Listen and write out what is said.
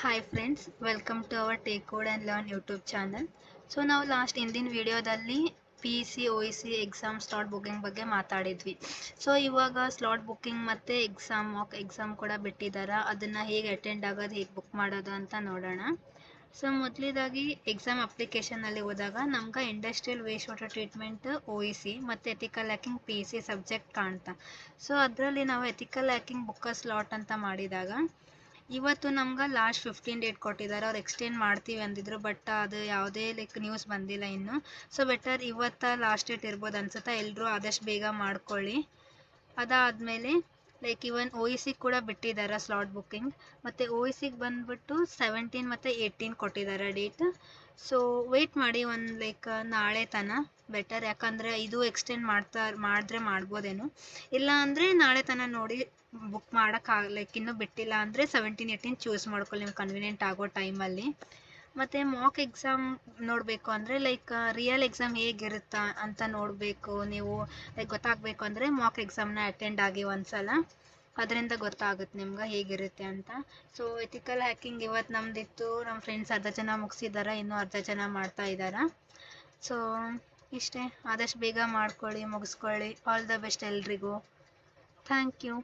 Hi friends, welcome to our take code and learn YouTube channel. So ನಾವು last ಹಿಂದಿನ ವಿಡಿಯೋದಲ್ಲಿ PEC OEC exam slot booking ಬಗ್ಗೆ ಮಾತಾಡಿದ್ವಿ. So ಇವಾಗ slot booking ಮತ್ತು ಮಾಕ್ ಎಕ್ಸಾಮ್ ಕೂಡ ಬಿಟ್ಟಿದ್ದಾರೆ. ಅದನ್ನು ಹೇಗೆ ಅಟೆಂಡ್ ಆಗೋದು, ಹೇಗೆ ಬುಕ್ ಮಾಡೋದು ಅಂತ ನೋಡೋಣ. ಸೊ ಮೊದಲಿದಾಗಿ ಎಕ್ಸಾಮ್ ಅಪ್ಲಿಕೇಶನಲ್ಲಿ ಹೋದಾಗ ನಮ್ಗೆ industrial waste water treatment OEC ಮತ್ತು ಎಥಿಕಲ್ ಹ್ಯಾಕಿಂಗ್ PEC ಸಬ್ಜೆಕ್ಟ್ ಕಾಣ್ತಾ. ಸೊ ಅದರಲ್ಲಿ ನಾವು ಎಥಿಕಲ್ ಹ್ಯಾಕಿಂಗ್ ಬುಕ್ಕ ಸ್ಲಾಟ್ ಅಂತ ಮಾಡಿದಾಗ ಇವತ್ತು ನಮ್ಗೆ ಲಾಸ್ಟ್ 15 ಡೇಟ್ ಕೊಟ್ಟಿದ್ದಾರೆ. ಅವ್ರು ಎಕ್ಸ್ಟೆಂಡ್ ಮಾಡ್ತೀವಿ ಅಂದಿದ್ರು, ಬಟ್ ಅದು ಯಾವುದೇ ನ್ಯೂಸ್ ಬಂದಿಲ್ಲ ಇನ್ನು. ಸೊ ಬೆಟರ್ ಇವತ್ತು ಲಾಸ್ಟ್ ಡೇಟ್ ಇರ್ಬೋದು ಅನ್ಸುತ್ತಾ. ಎಲ್ಲರೂ ಆದಷ್ಟು ಬೇಗ ಮಾಡ್ಕೊಳ್ಳಿ. ಅದಾದಮೇಲೆ ಇವನ್ OEC ಕೂಡ ಬಿಟ್ಟಿದ್ದಾರೆ ಸ್ಲಾಟ್ ಬುಕ್ಕಿಂಗ್. ಮತ್ತು OECಗೆ ಬಂದುಬಿಟ್ಟು 17 ಮತ್ತು 18 ಕೊಟ್ಟಿದ್ದಾರೆ ಡೇಟ್. ಸೊ ವೆಯ್ಟ್ ಮಾಡಿ ಒಂದು ನಾಳೆ ತನಕ ಬೆಟರ್. ಯಾಕಂದರೆ ಇದು ಎಕ್ಸ್ಟೆಂಡ್ ಮಾಡಿದ್ರೆ ಮಾಡ್ಬೋದೇನು, ಇಲ್ಲ ಅಂದರೆ ನಾಳೆ ತನಕ ನೋಡಿ ಬುಕ್ ಮಾಡೋಕ್ಕಾಗಲ್ಲ. ಇನ್ನೂ ಬಿಟ್ಟಿಲ್ಲ ಅಂದರೆ 17, 18 ಚೂಸ್ ಮಾಡ್ಕೊಳ್ಳಿ ನಿಮ್ಗೆ ಕನ್ವೀನಿಯೆಂಟ್ ಆಗೋ ಟೈಮಲ್ಲಿ. ಮತ್ತು ಮಾಕ್ ಎಕ್ಸಾಮ್ ನೋಡಬೇಕು ಅಂದರೆ ರಿಯಲ್ ಎಕ್ಸಾಮ್ ಹೇಗಿರುತ್ತಾ ಅಂತ ನೋಡಬೇಕು ನೀವು. ಗೊತ್ತಾಗಬೇಕು ಅಂದರೆ ಮಾಕ್ ಎಕ್ಸಾಮ್ನ ಅಟೆಂಡ್ ಆಗಿ ಒಂದ್ಸಲ, ಅದರಿಂದ ಗೊತ್ತಾಗುತ್ತೆ ನಿಮ್ಗೆ ಹೇಗಿರುತ್ತೆ ಅಂತ. ಸೊ ಎಥಿಕಲ್ ಹ್ಯಾಕಿಂಗ್ ಇವತ್ತು ನಮ್ಮದಿತ್ತು. ನಮ್ಮ ಫ್ರೆಂಡ್ಸ್ ಅರ್ಧ ಜನ ಮುಗಿಸಿದ್ದಾರೆ, ಇನ್ನೂ ಅರ್ಧ ಜನ ಮಾಡ್ತಾ ಇದ್ದಾರೆ. ಸೊ ಇಷ್ಟೇ, ಆದಷ್ಟು ಬೇಗ ಮಾಡ್ಕೊಳ್ಳಿ, ಮುಗಿಸ್ಕೊಳ್ಳಿ. ಆಲ್ ದ ಬೆಸ್ಟ್ ಎಲ್ರಿಗೂ. Thank you.